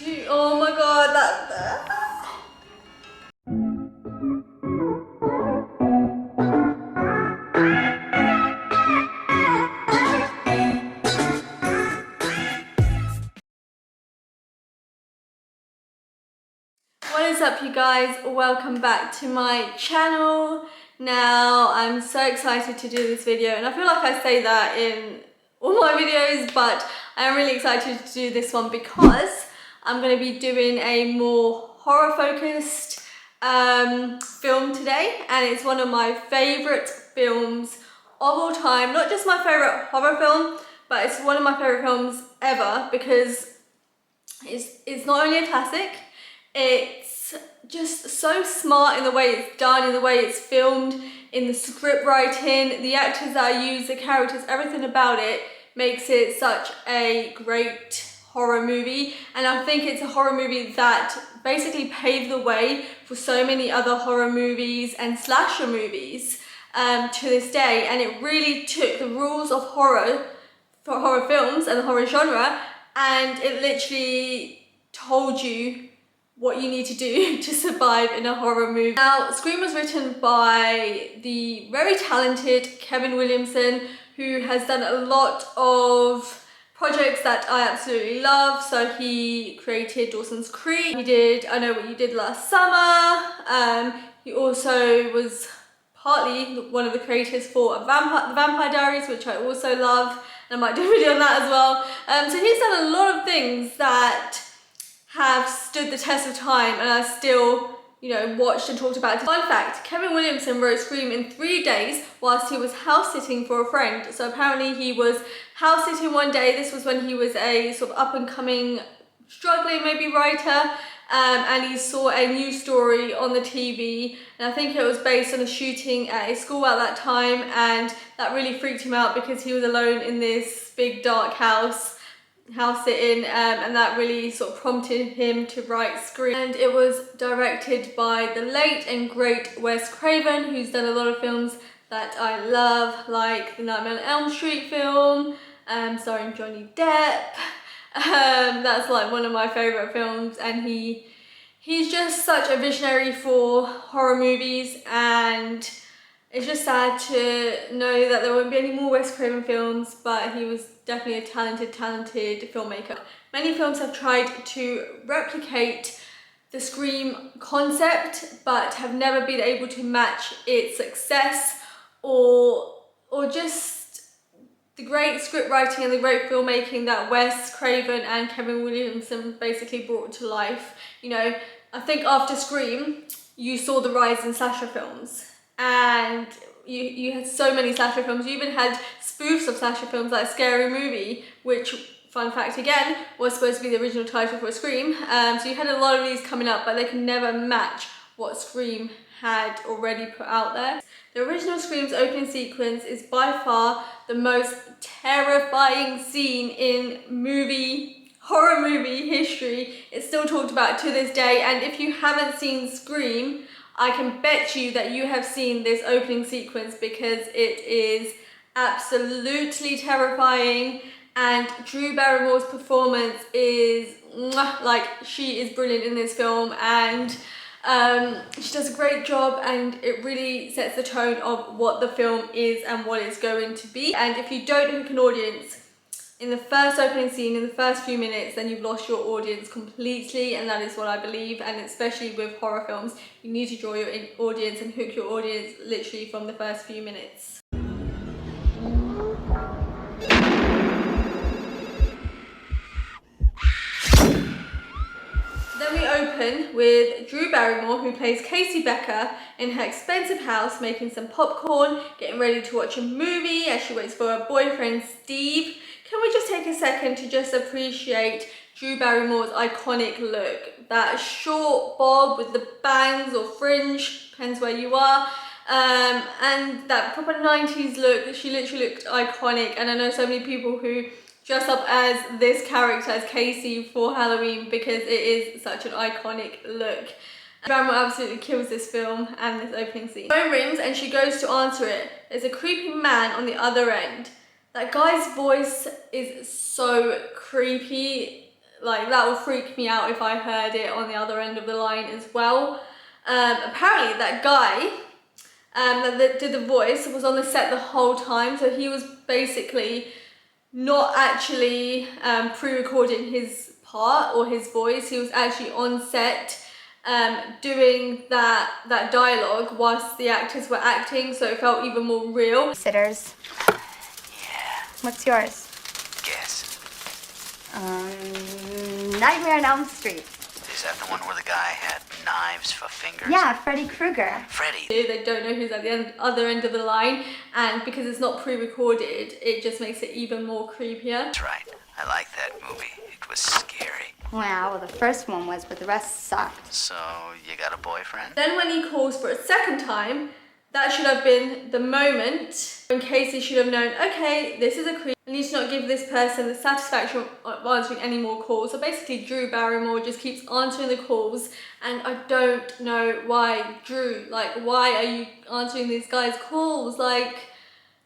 2. Oh my god, that. What is up, you guys? Welcome back to my channel. Now, I'm so excited to do this video, and I feel like I say that in all my videos, but I am really excited to do this one because I'm going to be doing a more horror focused film today, and it's one of my favorite films of all time. Not just my favorite horror film, but it's one of my favorite films ever because it's not only a classic, it's just so smart in the way it's done, in the way it's filmed, in the script writing, the actors that I use, the characters, everything about it makes it such a great horror movie. And I think it's a horror movie that basically paved the way for so many other horror movies and slasher movies to this day. And it really took the rules of horror for horror films and the horror genre, and it literally told you what you need to do to survive in a horror movie. Now, Scream was written by the very talented Kevin Williamson, who has done a lot of projects that I absolutely love. So he created Dawson's Creek, he did I Know What You Did Last Summer, he also was partly one of the creators for The Vampire Diaries, which I also love, and I might do a video on that as well. So he's done a lot of things that have stood the test of time and are still, watched and talked about. Fun fact, Kevin Williamson wrote Scream in 3 days whilst he was house sitting for a friend. So apparently he was house sitting one day. This was when he was a sort of up and coming, struggling maybe writer, and he saw a news story on the TV, and I think it was based on a shooting at a school at that time, and that really freaked him out because he was alone in this big dark house sitting, and that really sort of prompted him to write Scream. And it was directed by the late and great Wes Craven, who's done a lot of films that I love, like the Nightmare on Elm Street film, starring Johnny Depp. That's like one of my favorite films, and he's just such a visionary for horror movies, and it's just sad to know that there won't be any more Wes Craven films, but he was definitely a talented filmmaker. Many films have tried to replicate the Scream concept, but have never been able to match its success or just the great script writing and the great filmmaking that Wes Craven and Kevin Williamson basically brought to life. I think after Scream, you saw the rise in slasher films. And you had so many slasher films. You even had spoofs of slasher films like Scary Movie, which, fun fact again, was supposed to be the original title for Scream. So you had a lot of these coming up, but they can never match what Scream had already put out there. The original Scream's opening sequence is by far the most terrifying scene in horror movie history. It's still talked about to this day, and if you haven't seen Scream, I can bet you that you have seen this opening sequence because it is absolutely terrifying, and Drew Barrymore's performance is she is brilliant in this film, and she does a great job, and it really sets the tone of what the film is and what it's going to be. And if you don't hook an audience in the first opening scene, in the first few minutes, then you've lost your audience completely, and that is what I believe. And especially with horror films, you need to draw your audience and hook your audience literally from the first few minutes. Then we open with Drew Barrymore, who plays Casey Becker, in her expensive house making some popcorn, getting ready to watch a movie as she waits for her boyfriend Steve. Can we just take a second to just appreciate Drew Barrymore's iconic look? That short bob with the bangs or fringe, depends where you are, and that proper 90s look. She literally looked iconic, and I know so many people who dress up as this character, as Casey, for Halloween because it is such an iconic look. Barrymore absolutely kills this film and this opening scene. The phone rings and she goes to answer it. There's a creepy man on the other end. That guy's voice is so creepy. like that would freak me out if I heard it on the other end of the line as well. Apparently that guy that did the voice was on the set the whole time, so he was basically not actually pre-recording his part or his voice. He was actually on set doing that dialogue whilst the actors were acting, so it felt even more real. Sitters. Yeah. What's yours? Guess. Nightmare on Elm Street. Is that the one where the guy had knives for fingers? Yeah, Freddy Krueger. Freddy. They don't know who's at the other end of the line, and because it's not pre-recorded, it just makes it even more creepier. That's right. I like that movie. It was scary. Well, the first one was, but the rest sucked. So, you got a boyfriend? Then when he calls for a second time, that should have been the moment when Casey should have known, okay, this is a creep. I need to not give this person the satisfaction of answering any more calls. So basically Drew Barrymore just keeps answering the calls, and I don't know why. Drew, like, why are you answering these guys' calls? Like,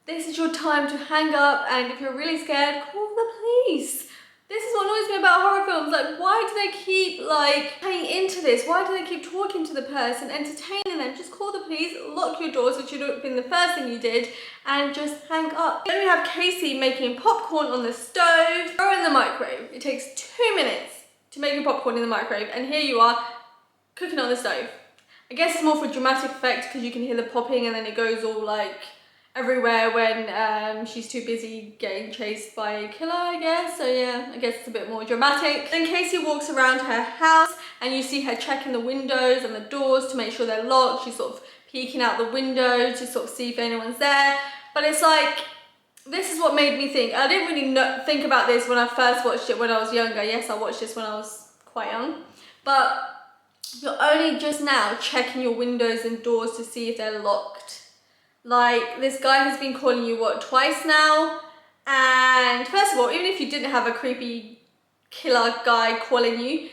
this is your time to hang up, and if you're really scared, call the police. This is what annoys me about horror films. Like, why do they keep, like, playing into this? Why do they keep talking to the person, entertaining them? Just call the police, lock your doors, which should have been the first thing you did, and just hang up. Then we have Casey making popcorn on the stove. Throw in the microwave. It takes 2 minutes to make your popcorn in the microwave, and here you are, cooking on the stove. I guess it's more for dramatic effect because you can hear the popping, and then it goes all, like, everywhere when she's too busy getting chased by a killer, I guess. So yeah, I guess it's a bit more dramatic. Then Casey walks around her house and you see her checking the windows and the doors to make sure they're locked. She's sort of peeking out the window to sort of see if anyone's there. But it's like, this is what made me think. I didn't really think about this when I first watched it when I was younger. Yes, I watched this when I was quite young. But you're only just now checking your windows and doors to see if they're locked. Like, this guy has been calling you, what, twice now? And first of all, even if you didn't have a creepy killer guy calling you,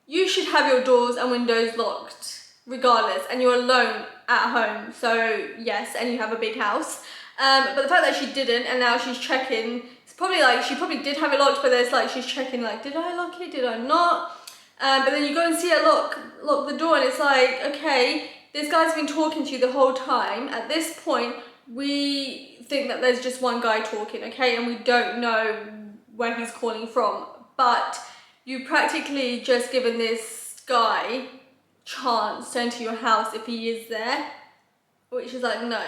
you should have your doors and windows locked regardless, and you're alone at home, so yes, and you have a big house. But the fact that she didn't, and now she's checking, it's probably like, she probably did have it locked, but it's like she's checking like, did I lock it, did I not? But then you go and see her lock the door, and it's like, okay, this guy's been talking to you the whole time. At this point, we think that there's just one guy talking, okay? And we don't know where he's calling from. But you practically just given this guy chance to enter your house if he is there. Which is like, no,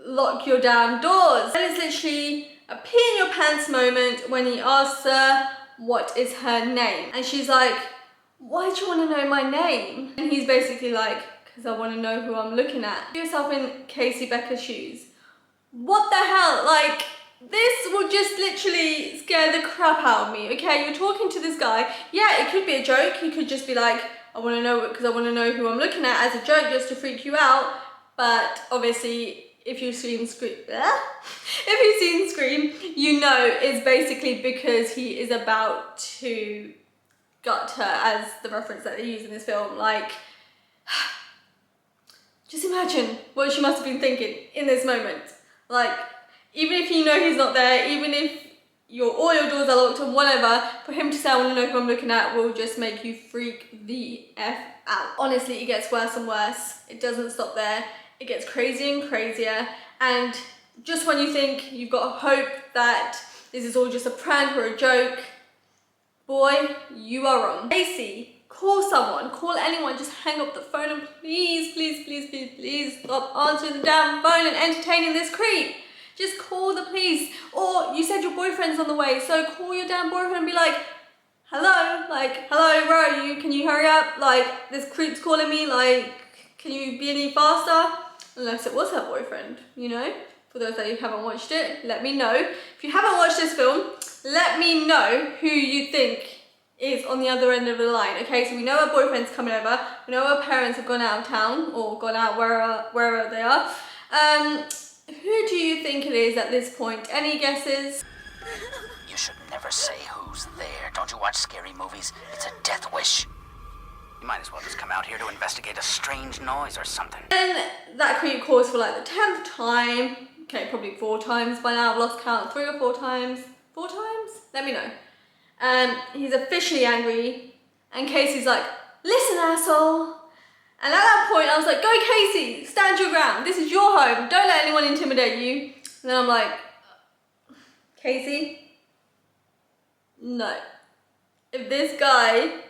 lock your damn doors. That is literally a pee in your pants moment when he asks her what is her name. And she's like, why do you want to know my name? And he's basically like, because I want to know who I'm looking at. Put yourself in Casey Becker's shoes. What the hell? Like, this will just literally scare the crap out of me, okay? You're talking to this guy. Yeah, it could be a joke. He could just be like, I want to know because I want to know who I'm looking at as a joke just to freak you out. But obviously, if you've seen Scream, you know it's basically because he is about to gut her, as the reference that they use in this film. Like, just imagine what she must have been thinking in this moment. Like, even if you know he's not there, even if all your doors are locked and whatever, for him to say, I want to know who I'm looking at, will just make you freak the F out. Honestly, it gets worse and worse. It doesn't stop there. It gets crazier and crazier. And just when you think you've got hope that this is all just a prank or a joke, boy, you are wrong. Casey, call someone, call anyone, just hang up the phone and please, please, please, please, please stop answering the damn phone and entertaining this creep. Just call the police. Or you said your boyfriend's on the way, so call your damn boyfriend and be like, hello, where are you? Can you hurry up? Like, this creep's calling me, like, can you be any faster? Unless it was her boyfriend, you know? For those that you haven't watched it, let me know. If you haven't watched this film, let me know who you think is on the other end of the line, okay? So we know her boyfriend's coming over, we know her parents have gone out of town, or gone out wherever they are. Who do you think it is at this point? Any guesses? You should never say who's there. Don't you watch scary movies? It's a death wish. You might as well just come out here to investigate a strange noise or something. And that creep calls for like the 10th time. Okay, probably 4 times by now, I've lost count. 3 or 4 times. 4 times? Let me know. He's officially angry, and Casey's like, listen, asshole. And at that point, I was like, go Casey, stand your ground. This is your home. Don't let anyone intimidate you. And then I'm like, Casey, no. If this guy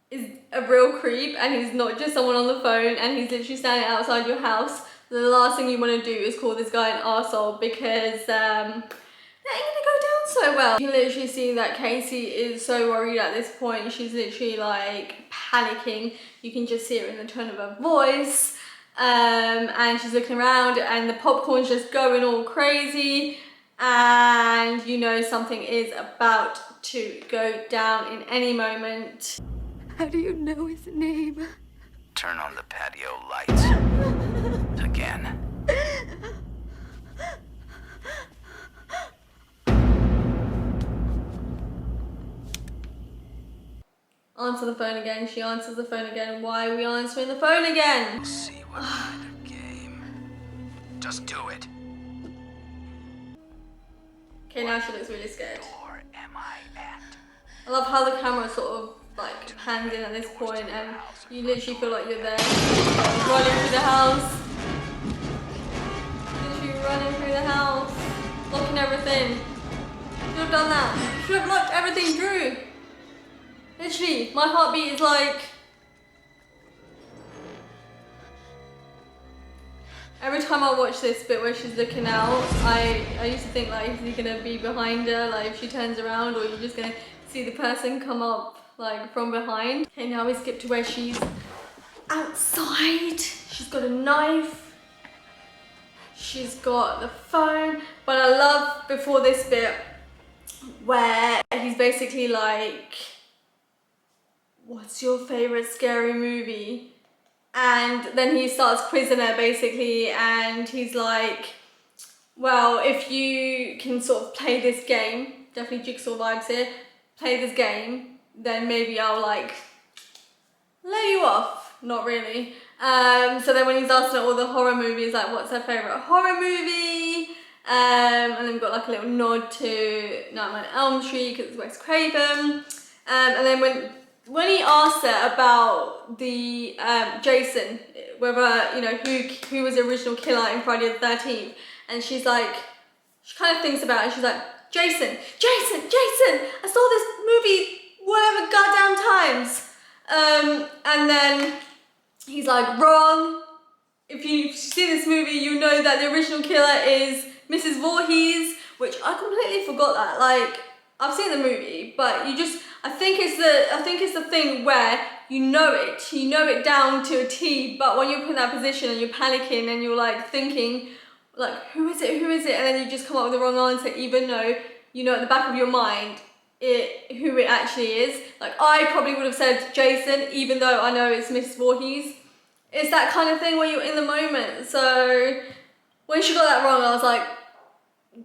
is a real creep and he's not just someone on the phone and he's literally standing outside your house, the last thing you want to do is call this guy an arsehole, because that ain't gonna go down so well. You can literally see that Casey is so worried at this point. She's literally like panicking. You can just see it in the tone of her voice. And she's looking around and the popcorn's just going all crazy, and you know something is about to go down in any moment. How do you know his name? Turn on the patio lights. Again. Answer the phone again. She answers the phone again. Why are we answering the phone again? We'll see what kind of game. Just do it. Okay, now she looks really scared. Or am I at? I love how the camera sort of like pans in at this point, and you literally feel like you're there, running through the house. Literally running through the house, locking everything. You should have done that. You should have locked everything, Drew. Literally, my heartbeat is like... Every time I watch this bit where she's looking out, I used to think like, is he gonna be behind her, like if she turns around, or you're just gonna see the person come up like from behind. Okay, now we skip to where she's outside. She's got a knife. She's got the phone. But I love before this bit where he's basically like, what's your favorite scary movie? And then he starts quizzing her basically, and he's like, well, if you can sort of play this game, definitely Jigsaw vibes here, play this game, then maybe I'll like let you off. Not really. So then when he's asking her all the horror movies, like what's her favorite horror movie, and then we've got like a little nod to Nightmare on Elm Street because it's Wes Craven, and then when he asked her about the Jason, whether you know who was the original killer in Friday the 13th, and she's like, she kind of thinks about it, and she's like, Jason, I saw this movie whatever goddamn times. And then he's like, wrong. If you see this movie, you know that the original killer is Mrs. Voorhees, which I completely forgot that. Like, I've seen the movie, but I think it's the thing where you know it down to a T, but when you're put in that position and you're panicking and you're like thinking, like, who is it? And then you just come up with the wrong answer, even though you know at the back of your mind who it actually is. Like, I probably would have said Jason, even though I know it's Mrs. Voorhees. It's that kind of thing where you're in the moment. So when she got that wrong, I was like,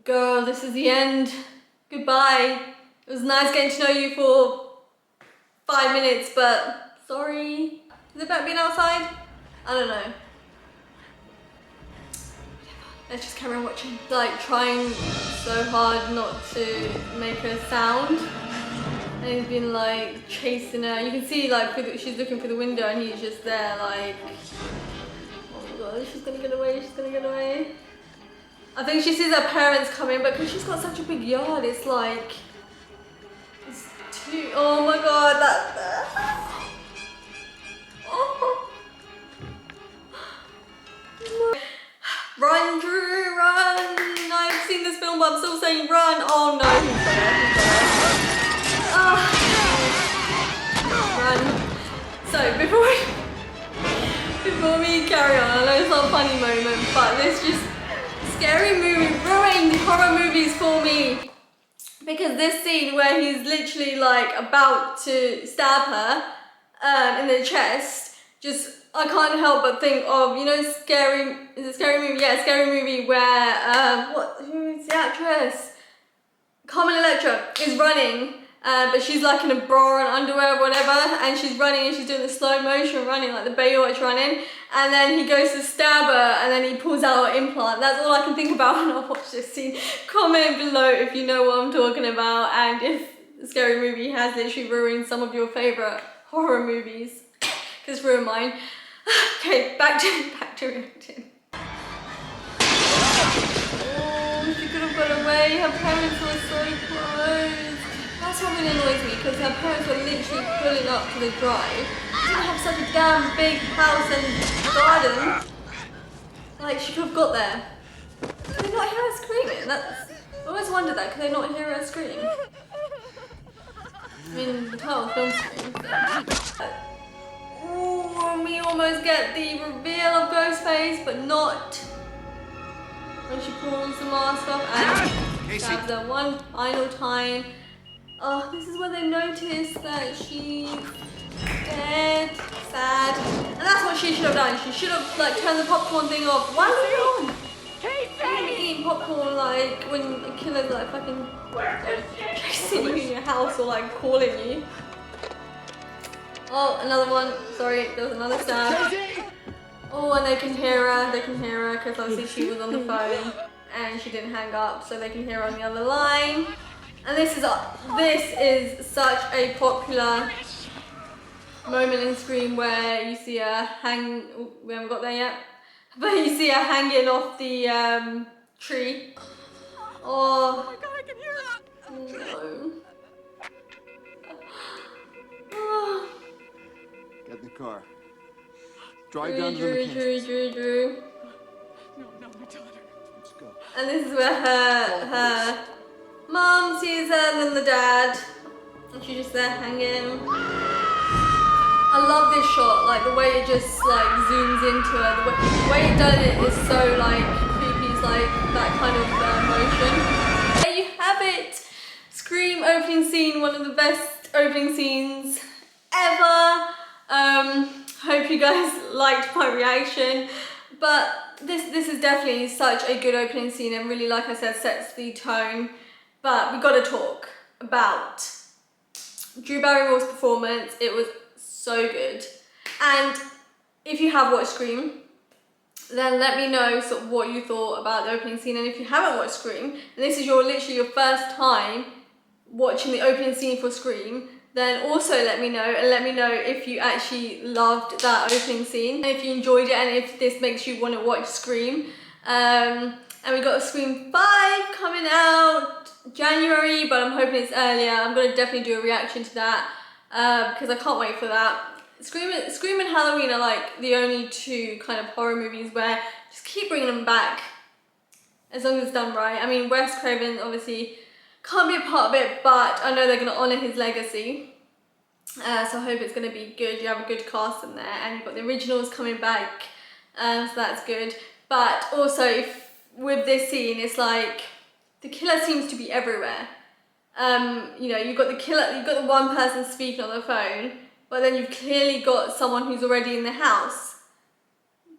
girl, this is the end. Goodbye. It was nice getting to know you for 5 minutes, but sorry. Is it better being outside? I don't know. Let's just carry on watching. Like trying so hard not to make her sound. And he's been like chasing her. You can see like she's looking through the window and he's just there like, oh my god, she's gonna get away. I think she sees her parents coming, but because she's got such a big yard, it's like, it's too, oh my god, oh. Run, Drew, run! I've seen this film, but I'm still saying run. Oh no, he's there. Run. So before we carry on, I know it's not a funny moment, but this just scary movie ruined horror movies for me. Because this scene where he's literally like about to stab her in the chest, just I can't help but think of, you know, Scary Movie? Yeah, Scary Movie where, who is the actress? Carmen Electra is running, but she's like in a bra and underwear or whatever, and she's running and she's doing the slow motion running, like the Baywatch running, and then he goes to stab her and then he pulls out her implant. That's all I can think about when I watch this scene. Comment below if you know what I'm talking about, and if Scary Movie has literally ruined some of your favourite horror movies. It's ruined mine. Okay, back to reacting. Oh, she could have got away. Her parents were so close. That's what really annoys me, because her parents were literally pulling up to the drive. She didn't have such a damn big house and garden. Like, she could have got there. Could they not hear her screaming? I always wondered that. Could they not hear her scream? I mean, the title film screams. Oh, and we almost get the reveal of Ghostface, but not when she pulls the mask off and stabs her one final time. Oh, this is when they notice that she's dead, sad, and that's what she should have done. She should have like turned the popcorn thing off. Why are you on? You're eating popcorn like when the killer's like fucking chasing you in your house or like calling you. Oh, another one. Sorry, there was another stab. Oh, and they can hear her because obviously she was on the phone and she didn't hang up, so they can hear her on the other line. And this is such a popular moment in Scream where you see her hang. Oh, we haven't got there yet, but you see her hanging off the tree. Oh my god, I can hear that. No. Oh. Get in the car. Drive down to the mechanics. Drew. No, my daughter. Let's go. And this is where her mom sees her and then the dad. And she's just there hanging. I love this shot, like the way it just like zooms into her. The way it done it is so like creepy, it's like that kind of motion. There you have it. Scream opening scene, one of the best opening scenes ever. Hope you guys liked my reaction, but this is definitely such a good opening scene and really, like I said, sets the tone. But we got to talk about Drew Barrymore's performance. It was so good, and if you have watched Scream, then let me know sort of what you thought about the opening scene. And if you haven't watched Scream and this is literally your first time watching the opening scene for Scream, then also let me know, and let me know if you actually loved that opening scene, and if you enjoyed it, and if this makes you want to watch Scream. And we got Scream 5 coming out January, but I'm hoping it's earlier. I'm going to definitely do a reaction to that because I can't wait for that. Scream and Halloween are like the only two kind of horror movies where just keep bringing them back as long as it's done right. I mean, Wes Craven obviously can't be a part of it, but I know they're going to honour his legacy. So I hope it's going to be good. You have a good cast in there, and you've got the originals coming back, so that's good. But also, with this scene, it's like the killer seems to be everywhere. You know, you've got the killer, you've got the one person speaking on the phone, but then you've clearly got someone who's already in the house,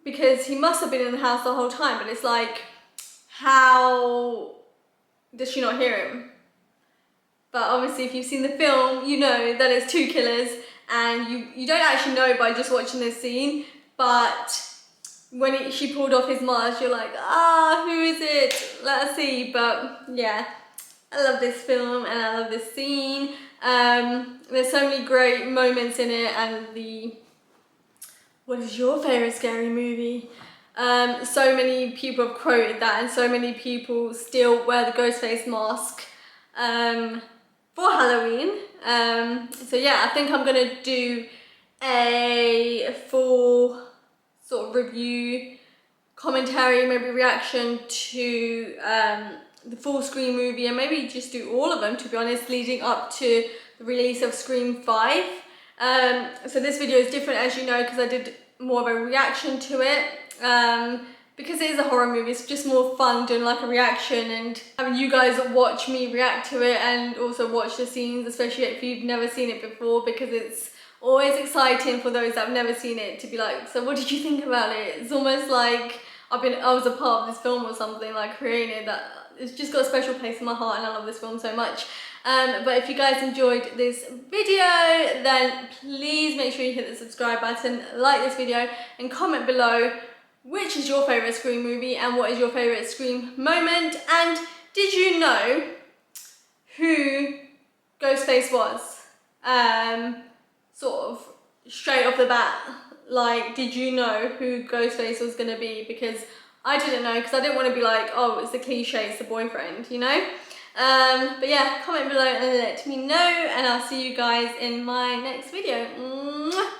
because he must have been in the house the whole time. But it's like, how does she not hear him? But obviously, if you've seen the film, you know that it's two killers, and you don't actually know by just watching this scene. But when she pulled off his mask, you're like, who is it? Let's see. But yeah, I love this film and I love this scene. There's so many great moments in it, and what is your favourite scary movie? So many people have quoted that, and so many people still wear the Ghostface mask for Halloween. So yeah, I think I'm gonna do a full sort of review, commentary, maybe reaction to the full Scream movie, and maybe just do all of them, to be honest, leading up to the release of Scream 5. So this video is different, as you know, because I did more of a reaction to it. Because it is a horror movie, it's just more fun doing like a reaction and having you guys watch me react to it, and also watch the scenes, especially if you've never seen it before, because it's always exciting for those that have never seen it to be like, so what did you think about it? It's almost like I was a part of this film or something, like creating it. That it's just got a special place in my heart, and I love this film so much. But if you guys enjoyed this video, then please make sure you hit the subscribe button, like this video, and comment below which is your favourite Scream movie and what is your favourite Scream moment. And did you know who Ghostface was. Sort of straight off the bat. Like, did you know who Ghostface was gonna be? Because I didn't know, because I didn't want to be like, oh, it's the cliche, it's the boyfriend, you know? But yeah, comment below and let me know, and I'll see you guys in my next video. Mwah.